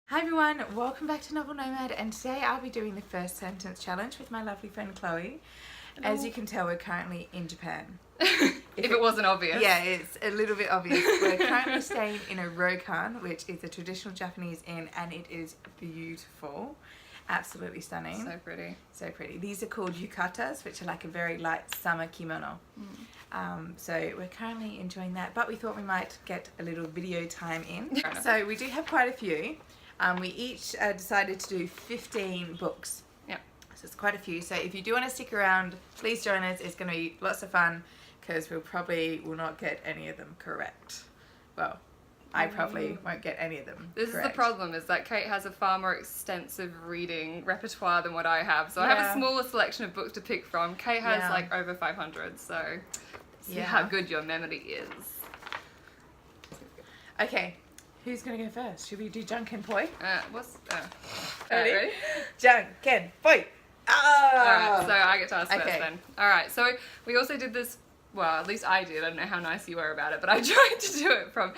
Hi everyone, welcome back to Novel Nomad, and today I'll be doing the first sentence challenge with my lovely friend Chloe. As you can tell, we're currently in Japan. if it wasn't obvious. Yeah, it's a little bit obvious. We're currently staying in a ryokan, which is a traditional Japanese inn, and it is beautiful. Absolutely stunning. So pretty. So pretty. These are called yukatas, which are like a very light summer kimono. So we're currently enjoying that, but we thought we might get a little video time in. So we do have quite a few. We each decided to do 15 books. Yep. So it's quite a few. So if you do want to stick around, please join us. It's going to be lots of fun because we'll probably will not get any of them correct. Well, I probably won't get any of them This correct. is the problem, is that Kate has a far more extensive reading repertoire than what I have. So I have a smaller selection of books to pick from. Kate has like over 500, so see how good your memory is. Okay. Who's going to go first? Should we do Junkin Poi? Ready? Junkin Poi! Alright, so I get to ask first then. Alright, so we also did this, well, at least I did. I don't know how nice you were about it, but I tried to do it from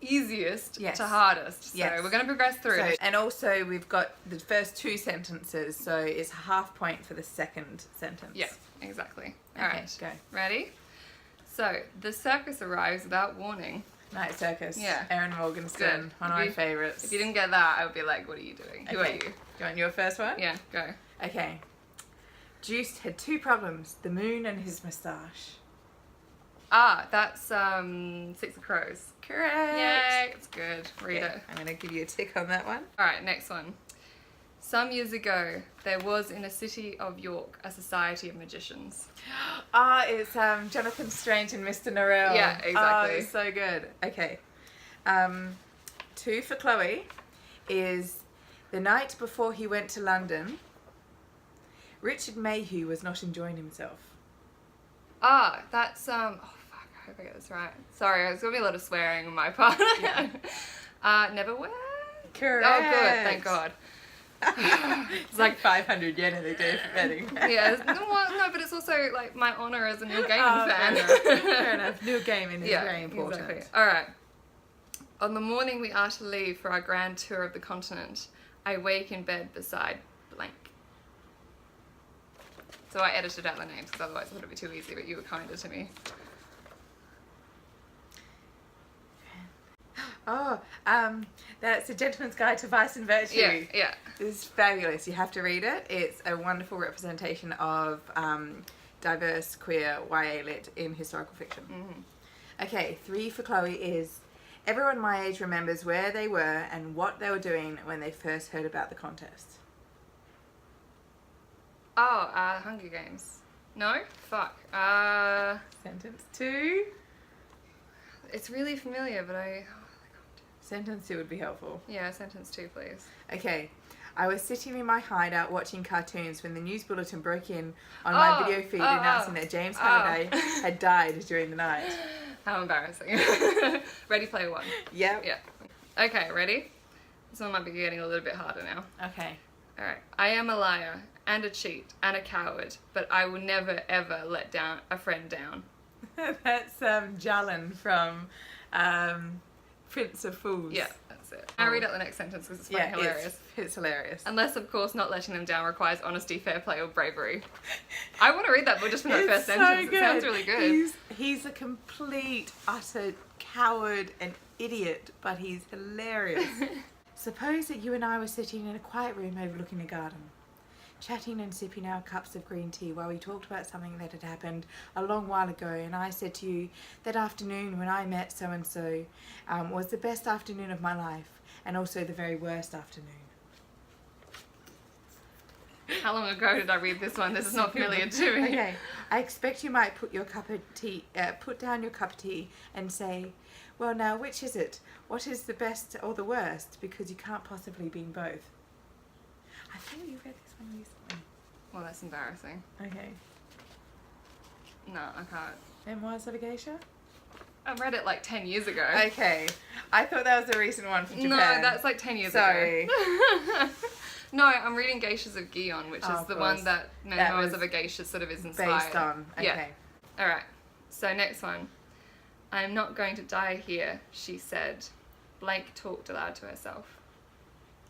easiest to hardest. So we're going to progress through. So, and also we've got the first two sentences, so it's half point for the second sentence. Yeah, exactly. Okay, Alright, go. Ready? So, the circus arrives without warning. Night Circus. Yeah. Erin Morgenstern, one of my favourites. If you didn't get that, I would be like, what are you doing? Who are you? Do you want your first one? Yeah, go. Okay. Juiced had two problems, the moon and his moustache. Ah, that's Six of Crows. Correct. Yay, it's good. Read it. I'm going to give you a tick on that one. Alright, next one. Some years ago, there was in a city of York a society of magicians. It's Jonathan Strange and Mr. Norrell. Yeah, exactly. Oh, it's so good. Okay. Two for Chloe is the night before he went to London, Richard Mayhew was not enjoying himself. Ah, that's oh fuck, I hope I get this right. Sorry, there's gonna be a lot of swearing on my part. Never went. Correct. Oh good, thank God. It's like 500 yen in the day for betting. Yeah, no, but it's also like my honour as a Neil Gaiman fan. Fair enough. Neil Gaiman is very important. Exactly. Alright. On the morning we are to leave for our grand tour of the continent, I wake in bed beside blank. So I edited out the names because otherwise it would be too easy, but you were kinder to me. Oh, that's A Gentleman's Guide to Vice and Virtue. Yeah. This is fabulous. You have to read it. It's a wonderful representation of diverse queer YA lit in historical fiction. Okay, 3 for Chloe is everyone my age remembers where they were and what they were doing when they first heard about the contest. Oh, Hunger Games. No? Fuck. Sentence 2. It's really familiar, but Sentence 2 would be helpful. Yeah, sentence 2, please. Okay. I was sitting in my hideout watching cartoons when the news bulletin broke in on my video feed announcing that James Halliday had died during the night. How embarrassing. Ready Player One. Yep. Yeah. Okay, ready? This one might be getting a little bit harder now. Okay. Alright. I am a liar and a cheat and a coward, but I will never ever let down a friend down. That's Jalan from Prince of Fools. Yeah, that's it. I'll read out the next sentence because it's fucking hilarious. It's hilarious. Unless, of course, not letting them down requires honesty, fair play, or bravery. I want to read that book just from that first sentence. It sounds really good. He's a complete, utter coward and idiot, but he's hilarious. Suppose that you and I were sitting in a quiet room overlooking a garden, chatting and sipping our cups of green tea while we talked about something that had happened a long while ago, and I said to you, that afternoon when I met so-and-so was the best afternoon of my life, and also the very worst afternoon. How long ago did I read this one? This is not familiar to me. Okay, I expect you might put down your cup of tea and say, well now, which is it? What is the best or the worst? Because you can't possibly be both. I thought you read this one recently. Well, that's embarrassing. Okay. No, I can't. Memoirs of a Geisha? I read it like 10 years ago. Okay. I thought that was a recent one from Japan. No, that's like 10 years ago. No, I'm reading Geishas of Gion, which is the one that Memoirs of a Geisha sort of is inspired. Based on. Okay. Yeah. Alright. So next one. I am not going to die here, she said. Blank talked aloud to herself.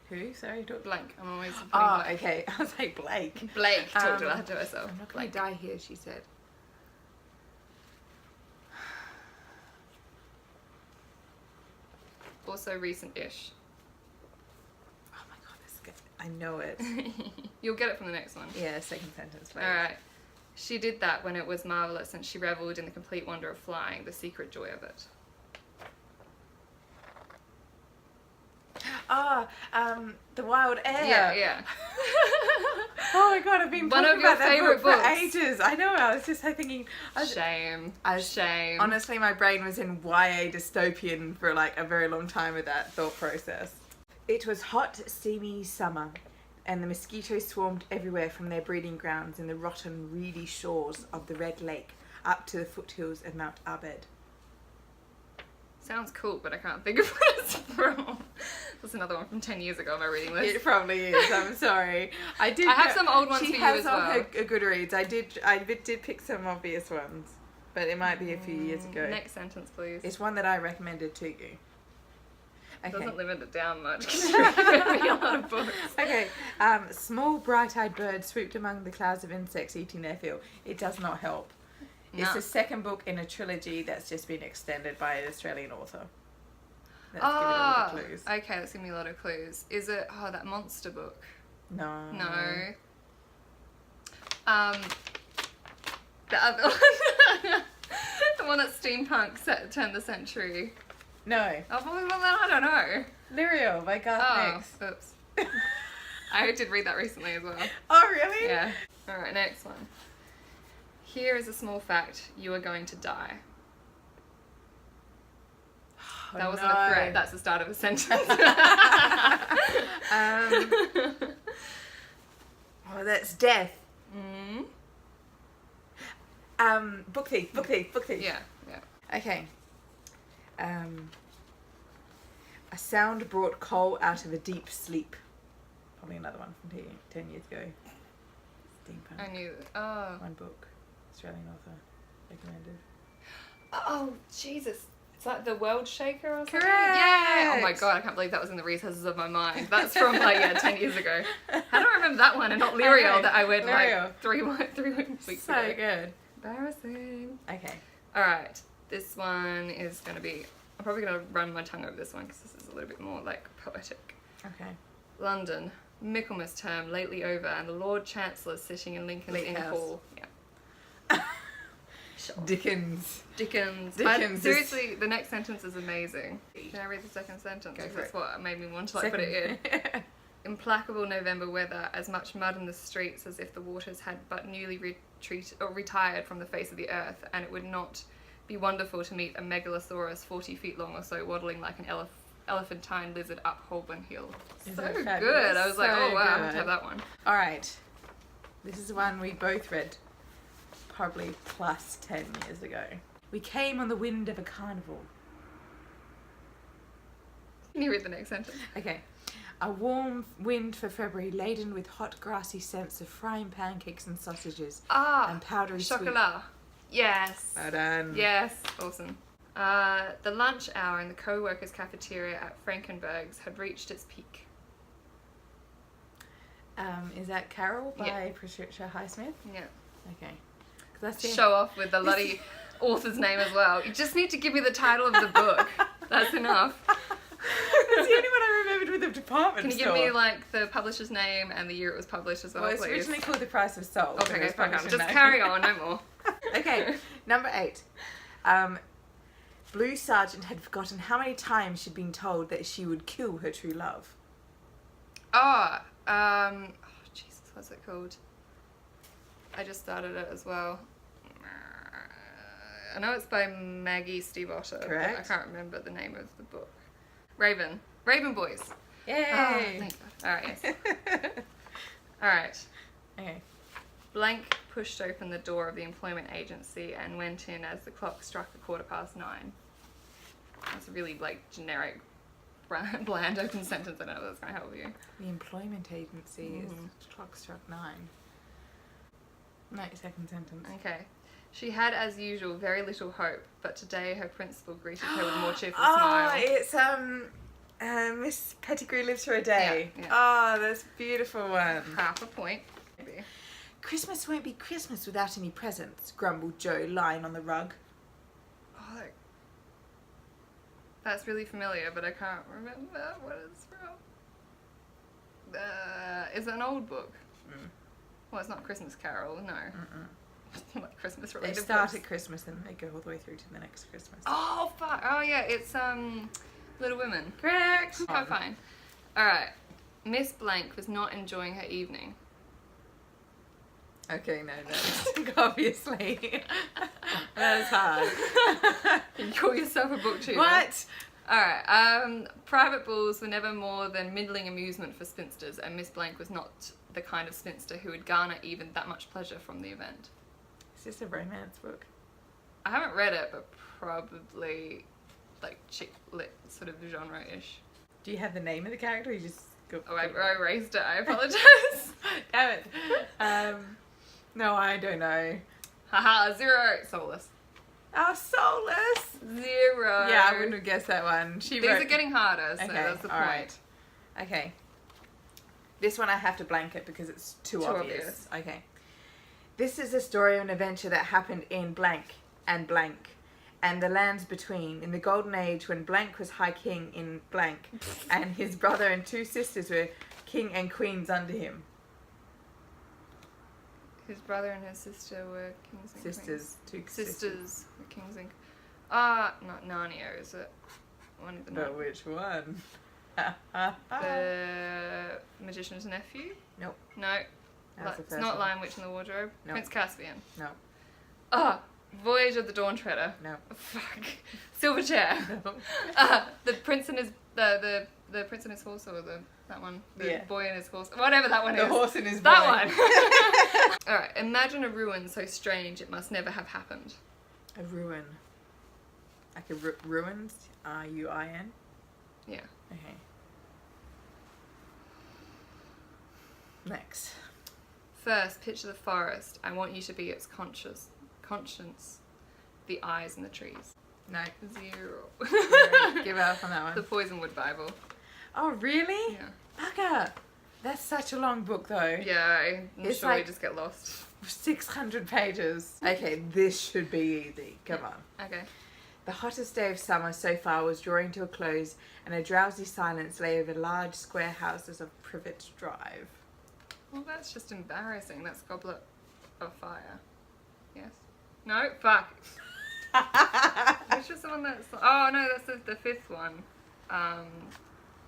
Who? Sorry, Blank. I'm always putting Oh, blank. okay. I was like, Blake. Blake talked to herself. I'm not going to die here, she said. Also recent-ish. Oh my god, this is good. I know it. You'll get it from the next one. Yeah, second sentence, please. Alright. She did that when it was marvellous, and she revelled in the complete wonder of flying, the secret joy of it. The Wild Air. Yeah. Oh my god, I've been One talking of your about that favourite book for books. ages. I know, I was just thinking... Shame. Shame. Honestly, my brain was in YA dystopian for like a very long time with that thought process. It was hot, steamy summer, and the mosquitoes swarmed everywhere from their breeding grounds in the rotten, reedy shores of the Red Lake up to the foothills of Mount Abed. Sounds cool, but I can't think of what it's from. That's another one from 10 years ago on my reading list. It probably is. I'm sorry. I have some old ones for you as well. She has on her Goodreads. I did pick some obvious ones, but it might be a few years ago. Next sentence, please. It's one that I recommended to you. Okay. Doesn't limit it down much because you're recommending me a lot of books. Okay. Small bright-eyed birds swooped among the clouds of insects eating their fill. It does not help. It's the second book in a trilogy that's just been extended by an Australian author. Let's give it a lot of clues. Okay, that's giving me a lot of clues. Is it, that monster book? No. No. The other one. The one that steampunk turned the century. No. Oh, well, then I don't know. Lyriel by Garth Nix. Oops. I did read that recently as well. Oh, really? Yeah. Alright, next one. Here is a small fact. You are going to die. Oh, that wasn't a threat. That's the start of a sentence. Oh, that's death. Book thief. Yeah. Okay. A sound brought Cole out of a deep sleep. Probably another one from 10 years ago. Steampunk. I knew. One book. Australian author. Recommended. Oh, Jesus. It's like The World Shaker or something? Correct! Yeah! Oh my god, I can't believe that was in the recesses of my mind. That's from 10 years ago. How do I remember that one and not Lyriel that I read like three weeks ago? So good. Embarrassing. Okay. Alright, this one is going to be... I'm probably going to run my tongue over this one because this is a little bit more like poetic. Okay. London, Michaelmas term lately over and the Lord Chancellor sitting in Lincoln's Inn Hall. Yeah. Sure. Dickens. Seriously, the next sentence is amazing. Can I read the second sentence? Because that's what made me want to put it in. Implacable November weather, as much mud in the streets as if the waters had but newly retired from the face of the earth, and it would not be wonderful to meet a megalosaurus 40 feet long or so waddling like an elephantine lizard up Holborn Hill. So good. I was like, oh wow, I have to have that one. Alright. This is one we both read probably plus 10 years ago. We came on the wind of a carnival. Can you read the next sentence? Okay. A warm wind for February laden with hot grassy scents of frying pancakes and sausages and powdery chocolat. sweet. Yes. Well done. Yes. Awesome. The lunch hour in the co-workers' cafeteria at Frankenberg's had reached its peak. Is that Carol by Patricia Highsmith? Yeah. Okay. Show off with the bloody author's name as well. You just need to give me the title of the book. That's enough. That's the only one I remembered with the department Can you store. give me like the publisher's name and the year it was published as well, It's please? originally called The Price of Salt. Okay, fuck off. Just carry on, no more. Okay, number 8. Blue Sergeant had forgotten how many times she'd been told that she would kill her true love. Jesus, what's it called? I just started it as well. I know it's by Maggie Stiefvater. Correct. But I can't remember the name of the book. Raven Boys. Yay! Oh, thank God. Alright, yes. Alright. Okay. Blank pushed open the door of the employment agency and went in as the clock struck 9:15. That's a really like generic, bland open sentence. I don't know if that's going to help you. The employment agency is clock struck 9. No, second sentence. Okay. She had, as usual, very little hope, but today her principal greeted her with a more cheerful smile. It's Miss Pettigrew lives for a day. Yeah. Oh, that's a beautiful one. Half a point. Maybe. Christmas won't be Christmas without any presents, grumbled Joe, lying on the rug. Oh, that's really familiar, but I can't remember what it's from. Is it an old book? Mm. Well, it's not Christmas Carol, no. Like Christmas related. They start at Christmas and they go all the way through to the next Christmas. Oh fuck! Oh yeah, it's Little Women. Correct. Oh, fine. All right. Miss Blank was not enjoying her evening. Okay, no, obviously. That's hard. You call yourself a book tuber. What? Alright, private balls were never more than middling amusement for spinsters, and Miss Blank was not the kind of spinster who would garner even that much pleasure from the event. Is this a romance book? I haven't read it, but probably like chick lit sort of genre-ish. Do you have the name of the character or you just go... Oh, I erased it, I apologise. Damn it. No, I don't know. Haha, 0. Soulless. Oh, Soulless! 0. Yeah, I wouldn't have guessed that one. These are getting harder, so okay, that's the point. Right. Okay. This one I have to blanket because it's too obvious. Okay. This is a story of an adventure that happened in blank and the lands between, in the golden age when blank was high king in blank and his brother and 2 sisters were king and queens under him. His brother and his sister were kings and Sisters. queens. 2 Sisters were kings and... not Narnia, is it? One of the... But which one? The Magician's Nephew? Nope. No. That's the It's first not one. Lion Witch in the Wardrobe. No. Prince Caspian. No. Voyage of the Dawn Treader. No. Fuck. Silverchair. No. The Prince and his... The Prince and his horse, or that one. The Yeah. boy and his horse. Whatever that one is. The horse and his boy. That one. Alright, imagine a ruin so strange it must never have happened. A ruin. Like a ruins? R-U-I-N? Yeah. Okay. Next. First, picture the forest. I want you to be its conscience, the eyes and the trees. No. 0. Give up on that one. The Poisonwood Bible. Oh, really? Yeah. Bugger. That's such a long book, though. Yeah, I'm It's sure we like- just get lost. 600 pages. Okay, this should be easy. Come on. Okay. The hottest day of summer so far was drawing to a close, and a drowsy silence lay over large square houses of Privet Drive. Well, that's just embarrassing. That's Goblet of Fire. Yes. No? Fuck. Which is the one that's... Oh, no, that's the 5th one.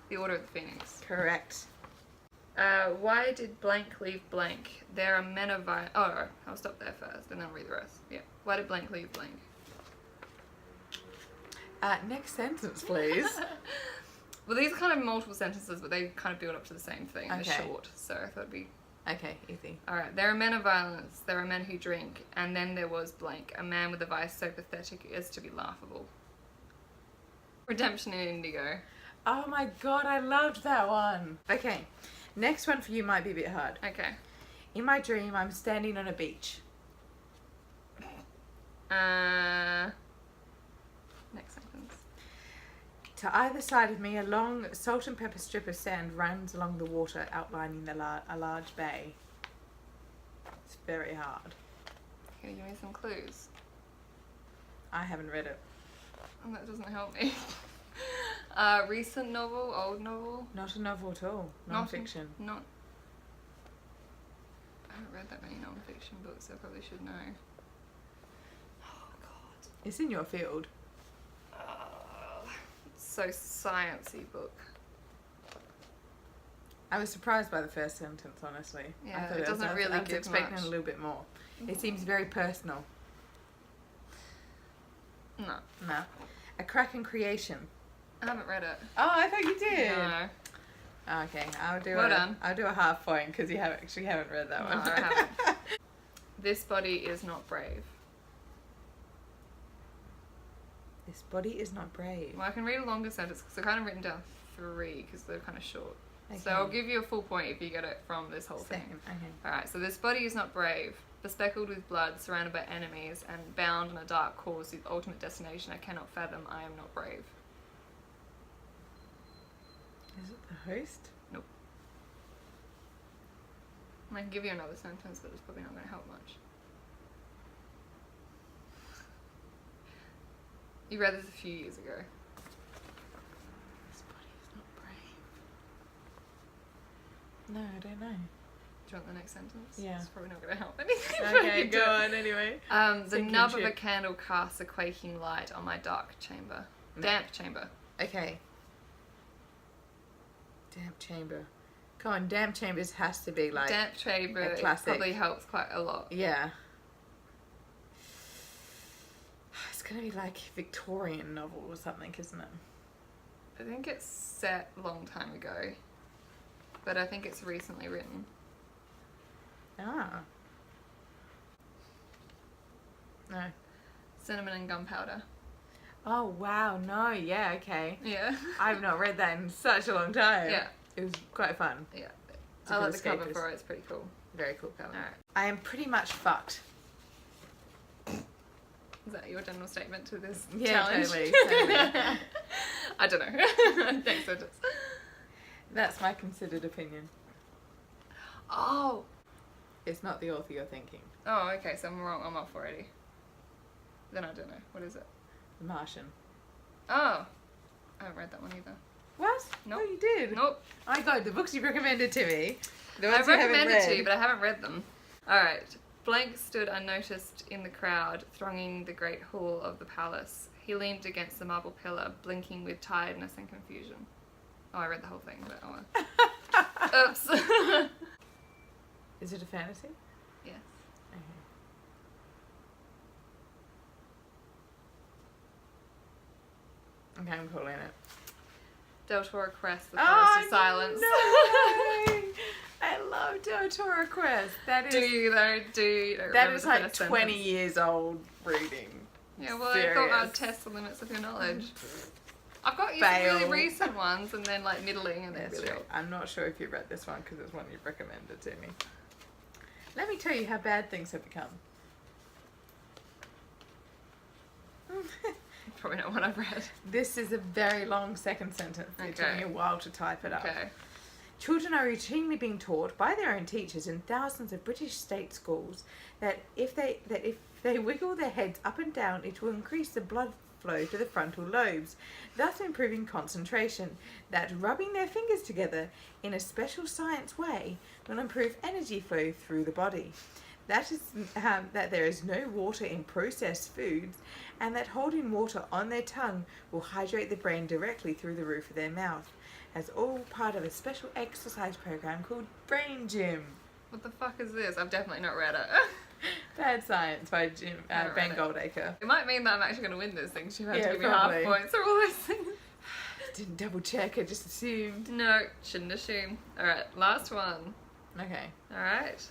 The Order of the Phoenix. Correct. Why did blank leave blank? There are men of violence... Oh, I'll stop there first, and then I'll read the rest. Yeah. Why did blank leave blank? Next sentence, please. Well, these are kind of multiple sentences, but they kind of build up to the same thing. Okay. They're short, so I thought it'd be... Okay, easy. Alright, there are men of violence, there are men who drink, and then there was blank, a man with a vice so pathetic as to be laughable. Redemption in Indigo. Oh my god, I loved that one. Okay, next one for you might be a bit hard. Okay. In my dream, I'm standing on a beach. Next sentence. To either side of me, a long salt and pepper strip of sand runs along the water, outlining a large bay. It's very hard. Can you give me some clues? I haven't read it. Oh, that doesn't help me. Recent novel, old novel? Not a novel at all. Non-fiction. Not... I haven't read that many non-fiction books, so I probably should know. Oh, God. It's in your field. So sciencey book. I was surprised by the first sentence, honestly. Yeah, I thought it doesn't really I was give expecting much. a little bit more. It seems very personal. No. No. A Kraken creation. I haven't read it. Oh, I thought you did. No. Okay, I'll do I'll do a half point because you haven't read that one. No, I haven't. This body is not brave. This body is not brave. Well, I can read a longer sentence because I've kind of written down 3 because they're kind of short. Okay. So I'll give you a full point if you get it from this whole thing. Okay. Alright, so this body is not brave, bespeckled with blood, surrounded by enemies, and bound on a dark course with ultimate destination I cannot fathom. I am not brave. Is it the host? Nope. I can give you another sentence, but it's probably not going to help much. You read this a few years ago. This body is not brave. No, I don't know. Do you want the next sentence? Yeah. It's probably not going to help anything. Okay, go on anyway. The nub of a candle casts a quaking light on my dark chamber. Damp chamber. Okay. Damp chamber. Come on, damp chambers has to be like damp chamber. a classic. Probably helps quite a lot. Yeah. It's gonna be like Victorian novel or something, isn't it? I think it's set a long time ago, but I think it's recently written. Ah. No. Cinnamon and gunpowder. Oh wow, no, yeah, okay. Yeah. I've not read that in such a long time. Yeah. It was quite fun. Yeah. I like the cover for it, it's pretty cool. Very cool cover. Alright. I am pretty much fucked. Is that your general statement to this challenge? Totally. I don't know. Next sentence. That's my considered opinion. Oh. It's not the author you're thinking. Oh, okay, so I'm wrong. I'm off already. Then I don't know. What is it? The Martian. Oh. I haven't read that one either. What? Nope. Oh, you did? Nope. Oh my god, the books you recommended to me. I've recommended to you, but I haven't read them. Alright. Blank stood unnoticed in the crowd, thronging the great hall of the palace. He leaned against the marble pillar, blinking with tiredness and confusion. Oh, I read the whole thing, but oh well. Oops. Is it a fantasy? Yes. Okay, I'm calling it. Del Toro Crest, the Forest of Silence. No! I love Del Toro Quest. That is. Do you though? Do you? That is like 20 years old reading. Yeah, well, I thought I'd test the limits of your knowledge. I've got you some really recent ones, and then like middling, and then really old. I'm not sure if you read this one because it's one you've recommended to me. Let me tell you how bad things have become. Probably not what I've read. This is a very long second sentence. It took me a while to type it up. Okay. Children are routinely being taught by their own teachers in thousands of British state schools that if they wiggle their heads up and down, it will increase the blood flow to the frontal lobes, thus improving concentration. That rubbing their fingers together in a special science way will improve energy flow through the body. That is that there is no water in processed foods, and that holding water on their tongue will hydrate the brain directly through the roof of their mouth, as all part of a special exercise program called Brain Gym. What the fuck is this? I've definitely not read it. Bad Science by Ben Goldacre. It might mean that I'm actually going to win this thing. She had to give me probably. half points or all those things. Didn't double check, I just assumed. No, shouldn't assume. Alright, last one. Okay. Alright.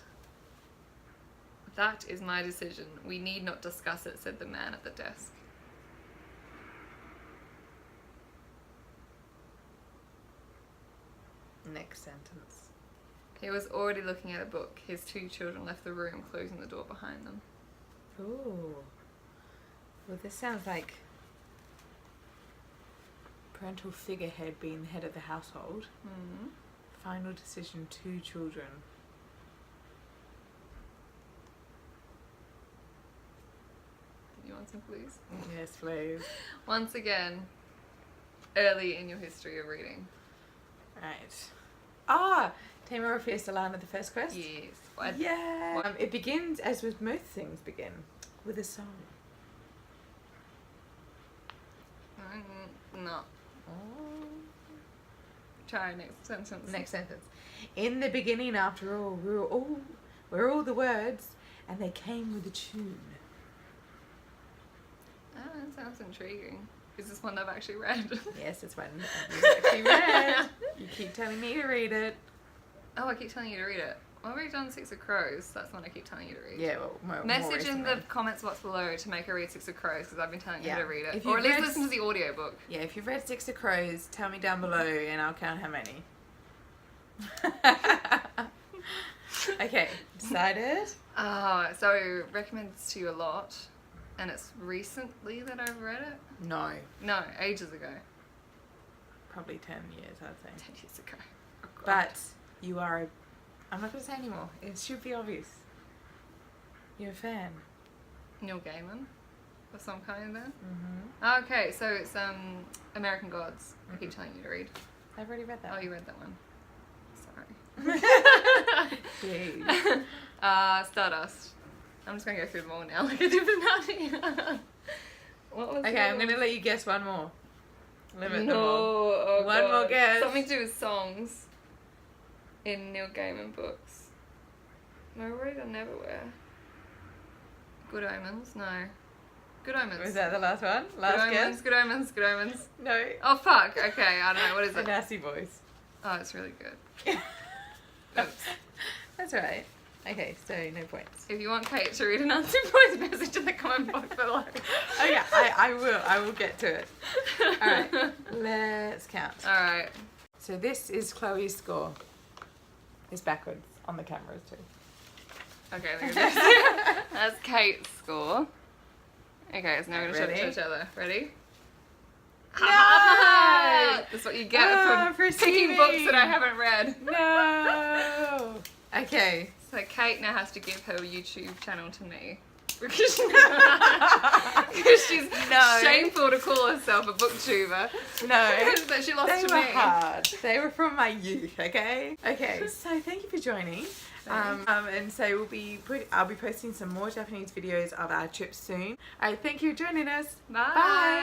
That is my decision. We need not discuss it, said the man at the desk. Next sentence. He was already looking at a book. His two children left the room, closing the door behind them. Ooh. Well, this sounds like parental figurehead being the head of the household. Mm-hmm. Final decision, two children. You want some clues? Yes, please. Once again, early in your history of reading. Right. Ah! Tamar or Fierce Alana, the first quest? Yes. Yeah! It begins, as with most things begin, with a song. No. Oh. Try next sentence. Next sentence. In the beginning, after all, were all the words, and they came with a tune. Oh, that sounds intriguing. Is this one I've actually read? Yes, it's one you've actually read. You keep telling me to read it. Oh, I keep telling you to read it. Well, I've already done Six of Crows. That's the one I keep telling you to read. Yeah, well, more Message in the recently. comments box below to make her read Six of Crows because I've been telling you to read it. If Or at least read listen to the audiobook. Yeah, if you've read Six of Crows, tell me down below and I'll count how many. Okay, decided? So recommend this to you a lot. And it's recently that I've read it? No. No, ages ago. probably 10 years, I'd say. 10 years ago. Oh, God. But you are I'm not going to say anymore. It should be obvious. You're a fan. Neil Gaiman of some kind then? Mm-hmm. Okay, so it's American Gods. I keep telling you to read. I've already read that. Oh, you read that one. Sorry. Jeez. Stardust. I'm just going to go through them all now like I did with Nani. What was Okay, I'm going to let you guess one more. Limit them all. Oh, one God. more guess. Something to do with songs in Neil Gaiman books. No, I read Neverwhere. Good Omens? No. Good Omens. Was that the last one? Last guess? Good Omens, Good Omens. No. Oh, fuck. Okay, I don't know. What is A it? nasty voice. Oh, it's really good. Oops. That's right. Okay, so no points. If you want Kate to read an answer voice message in the comment box below. Oh yeah, I will get to it. Alright, let's count. Alright. So this is Chloe's score. It's backwards on the cameras too. Okay, look at this. That's Kate's score. Okay, so now we're going to show it to each other. Ready? No! That's what you get for picking books that I haven't read. No! Okay. So Kate now has to give her YouTube channel to me. Because she's shameful to call herself a booktuber. No. That she lost they to were me. hard. They were from my youth, okay? Okay, so thank you for joining. And so I'll be posting some more Japanese videos of our trip soon. Alright, thank you for joining us. Bye. Bye.